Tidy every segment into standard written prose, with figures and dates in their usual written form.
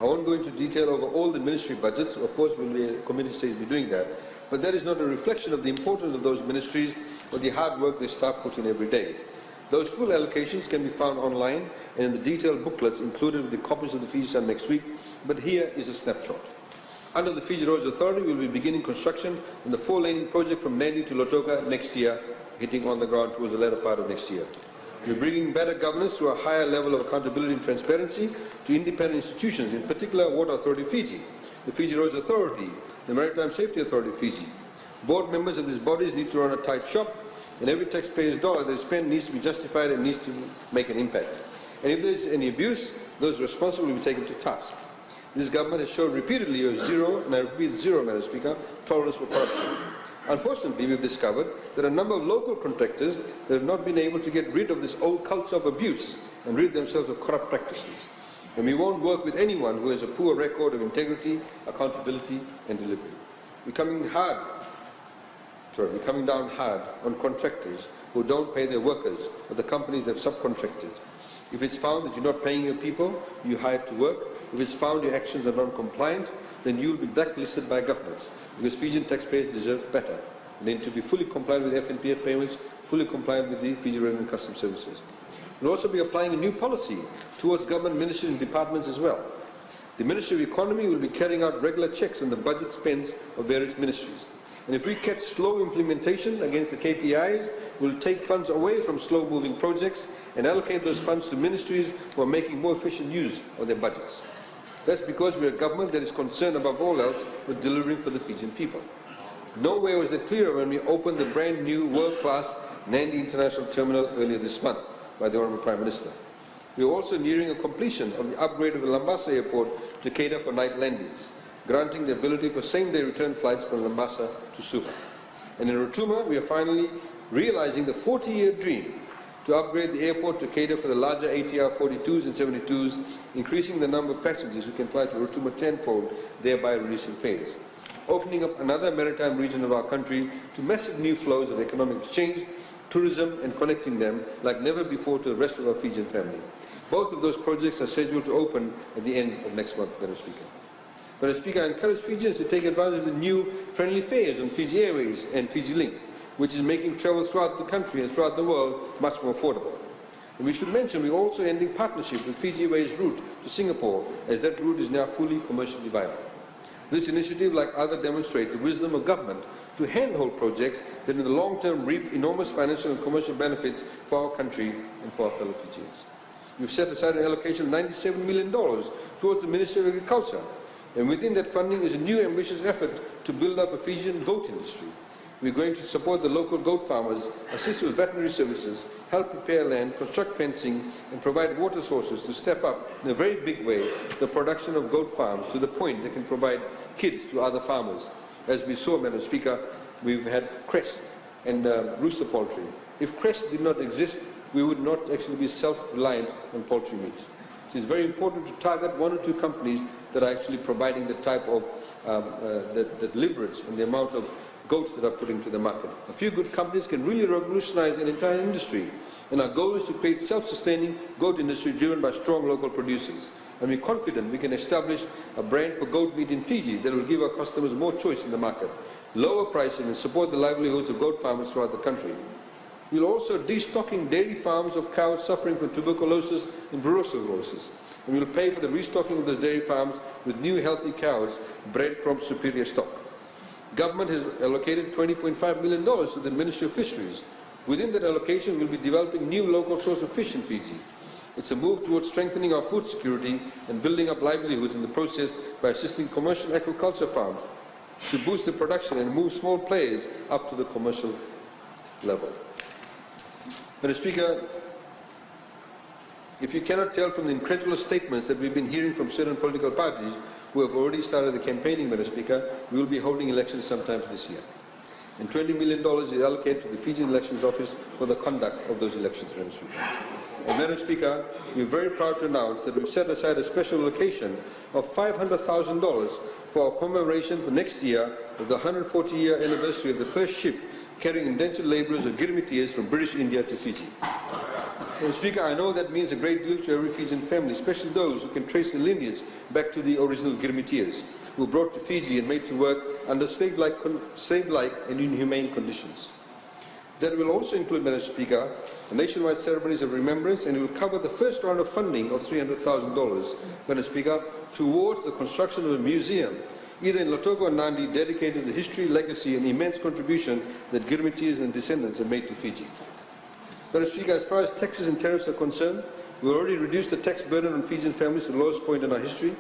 I won't go into detail over all the ministry budgets. Of course, the committee says we're doing that. But that is not a reflection of the importance of those ministries or the hard work they staff put in every day. Those full allocations can be found online and in the detailed booklets included with the copies of the Fiji Sun next week. But here is a snapshot. Under the Fiji Roads Authority, we will be beginning construction on the 4-laning project from Nadi to Lautoka next year, hitting on the ground towards the latter part of next year. We're bringing better governance through a higher level of accountability and transparency to independent institutions, in particular Water Authority Fiji, the Fiji Roads Authority, the Maritime Safety Authority Fiji. Board members of these bodies need to run a tight shop, and every taxpayer's dollar they spend needs to be justified and needs to make an impact. And if there is any abuse, those responsible will be taken to task. This government has shown repeatedly a zero, and I repeat zero, Madam Speaker, tolerance for corruption. Unfortunately, we have discovered that a number of local contractors that have not been able to get rid of this old culture of abuse and rid themselves of corrupt practices. And we won't work with anyone who has a poor record of integrity, accountability and delivery. We're coming down hard on contractors who don't pay their workers or the companies that have subcontracted. If it's found that you're not paying your people you hired to work, if it's found your actions are non-compliant, then you'll be blacklisted by government, because Fijian taxpayers deserve better. They need to be fully compliant with FNPF payments, fully compliant with the Fiji Revenue and Customs Services. We'll also be applying a new policy towards government ministries and departments as well. The Ministry of Economy will be carrying out regular checks on the budget spends of various ministries. And if we catch slow implementation against the KPIs, we'll take funds away from slow-moving projects and allocate those funds to ministries who are making more efficient use of their budgets. That's because we're a government that is concerned above all else with delivering for the Fijian people. Nowhere was it clearer when we opened the brand new world-class Nadi International Terminal earlier this month by the Honourable Prime Minister. We are also nearing a completion of the upgrade of the Lambasa Airport to cater for night landings, granting the ability for same-day return flights from Lambasa to Suva. And in Rotuma, we are finally realizing the 40-year dream to upgrade the airport to cater for the larger ATR 42s and 72s, increasing the number of passengers who can fly to Rotuma tenfold, thereby reducing fares. Opening up another maritime region of our country to massive new flows of economic exchange, tourism and connecting them like never before to the rest of our Fijian family. Both of those projects are scheduled to open at the end of next month, Madam Speaker. Madam Speaker, I encourage Fijians to take advantage of the new friendly fares on Fiji Airways and Fiji Link, which is making travel throughout the country and throughout the world much more affordable. And we should mention we're also ending partnership with Fiji Airways route to Singapore, as that route is now fully commercially viable. This initiative, like others, demonstrates the wisdom of government to handhold projects that in the long term reap enormous financial and commercial benefits for our country and for our fellow Fijians. We've set aside an allocation of $97 million towards the Ministry of Agriculture, and within that funding is a new ambitious effort to build up a Fijian goat industry. We're going to support the local goat farmers, assist with veterinary services, help prepare land, construct fencing, and provide water sources to step up in a very big way the production of goat farms to the point they can provide kids to other farmers. As we saw, Madam Speaker, we've had Crest and rooster poultry. If Crest did not exist, we would not actually be self-reliant on poultry meat. So it's very important to target one or two companies that are actually providing the type of that leverage and the amount of goats that are put into the market. A few good companies can really revolutionize an entire industry, and our goal is to create self-sustaining goat industry driven by strong local producers. And we're confident we can establish a brand for goat meat in Fiji that will give our customers more choice in the market, lower pricing and support the livelihoods of goat farmers throughout the country. We'll also destocking dairy farms of cows suffering from tuberculosis and brucellosis, and we'll pay for the restocking of those dairy farms with new healthy cows bred from superior stock. Government has allocated $20.5 million to the Ministry of Fisheries. Within that allocation, we'll be developing new local source of fish in Fiji. It's a move towards strengthening our food security and building up livelihoods in the process by assisting commercial aquaculture farms to boost the production and move small players up to the commercial level. Madam Speaker, if you cannot tell from the incredulous statements that we've been hearing from certain political parties who have already started the campaigning, Madam Speaker, we will be holding elections sometime this year. And $20 million is allocated to the Fijian Elections Office for the conduct of those elections, Madam Speaker. And Madam Speaker, we are very proud to announce that we've set aside a special allocation of $500,000 for our commemoration for next year of the 140-year anniversary of the first ship carrying indentured labourers or girmitias from British India to Fiji. Mr. Speaker, I know that means a great deal to every Fijian family, especially those who can trace their lineage back to the original Girmitias, who were brought to Fiji and made to work under slave-like and inhumane conditions. That will also include, Madam Speaker, nationwide ceremonies of remembrance, and it will cover the first round of funding of $300,000, Madam Speaker, towards the construction of a museum, either in Lautoka or Nadi, dedicated to the history, legacy and immense contribution that Girmitias and descendants have made to Fiji. Madam Speaker, as far as taxes and tariffs are concerned, we've already reduced the tax burden on Fijian families to the lowest point in our history.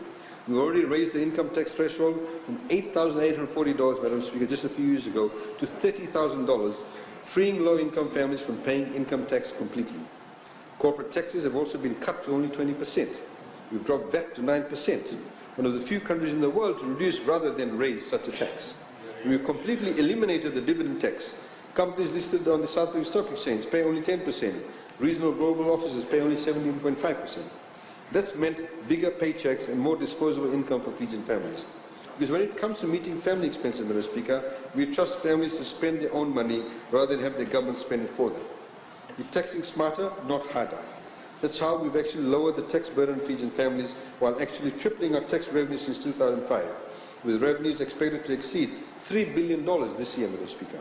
We've already raised the income tax threshold from $8,840, Madam Speaker, just a few years ago, to $30,000, freeing low-income families from paying income tax completely. Corporate taxes have also been cut to only 20%. We've dropped VAT to 9%, one of the few countries in the world to reduce rather than raise such a tax. We've completely eliminated the dividend tax. Companies listed on the South African Stock Exchange pay only 10%. Regional global offices pay only 17.5%. That's meant bigger paychecks and more disposable income for Fijian families. Because when it comes to meeting family expenses, Madam Speaker, we trust families to spend their own money rather than have the government spend it for them. We're taxing smarter, not harder. That's how we've actually lowered the tax burden on Fijian families while actually tripling our tax revenue since 2005, with revenues expected to exceed $3 billion this year, Madam Speaker.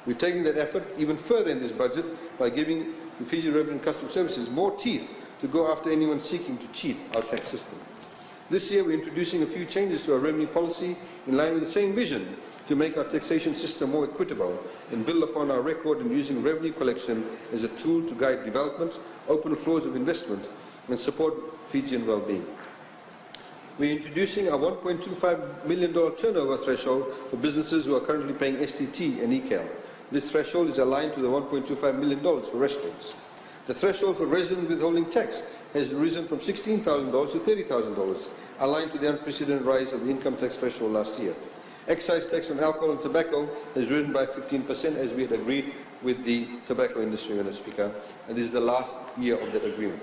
We're taking that effort even further in this budget by giving the Fiji Revenue and Customs Services more teeth to go after anyone seeking to cheat our tax system. This year we're introducing a few changes to our revenue policy in line with the same vision to make our taxation system more equitable and build upon our record in using revenue collection as a tool to guide development, open flows of investment and support Fijian well-being. We're introducing a $1.25 million turnover threshold for businesses who are currently paying STT and ECAL. This threshold is aligned to the $1.25 million for restaurants. The threshold for resident withholding tax has risen from $16,000 to $30,000, aligned to the unprecedented rise of the income tax threshold last year. Excise tax on alcohol and tobacco has risen by 15%, as we had agreed with the tobacco industry, Madam Speaker, and this is the last year of that agreement.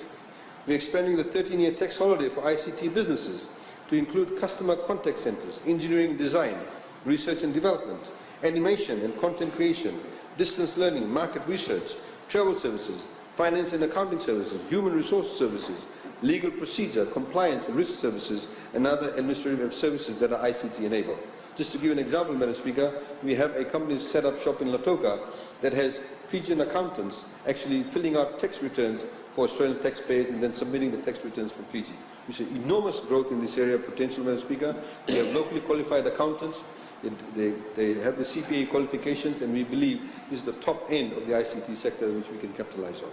We're expanding the 13-year tax holiday for ICT businesses to include customer contact centers, engineering and design, research and development, animation and content creation, distance learning, market research, travel services, finance and accounting services, human resource services, legal procedure, compliance and risk services, and other administrative services that are ICT enabled. Just to give an example, Madam Speaker, we have a company set up shop in Lautoka that has Fijian accountants actually filling out tax returns for Australian taxpayers and then submitting the tax returns for Fiji. We see enormous growth in this area of potential, Madam Speaker. We have locally qualified accountants. They have the CPA qualifications, and we believe this is the top end of the ICT sector which we can capitalize on.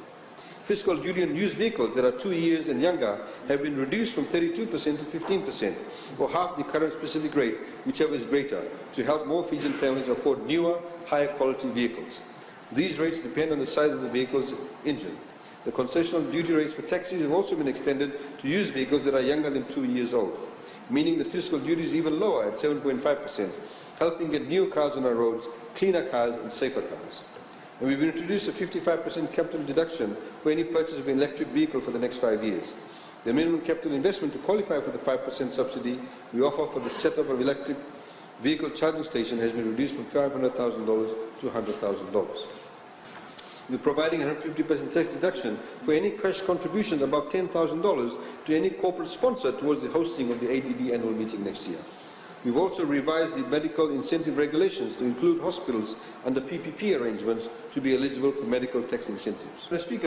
Fiscal duty on used vehicles that are 2 years and younger have been reduced from 32% to 15%, or half the current specific rate, whichever is greater, to help more Fijian families afford newer, higher quality vehicles. These rates depend on the size of the vehicle's engine. The concessional duty rates for taxis have also been extended to used vehicles that are younger than 2 years old, meaning the fiscal duty is even lower at 7.5%, helping get new cars on our roads, cleaner cars and safer cars. And we've introduced a 55% capital deduction for any purchase of an electric vehicle for the next 5 years. The minimum capital investment to qualify for the 5% subsidy we offer for the setup of electric vehicle charging station has been reduced from $500,000 to $100,000. We're providing a 150% tax deduction for any cash contributions above $10,000 to any corporate sponsor towards the hosting of the ADD annual meeting next year. We've also revised the medical incentive regulations to include hospitals under PPP arrangements to be eligible for medical tax incentives. Mr. Speaker,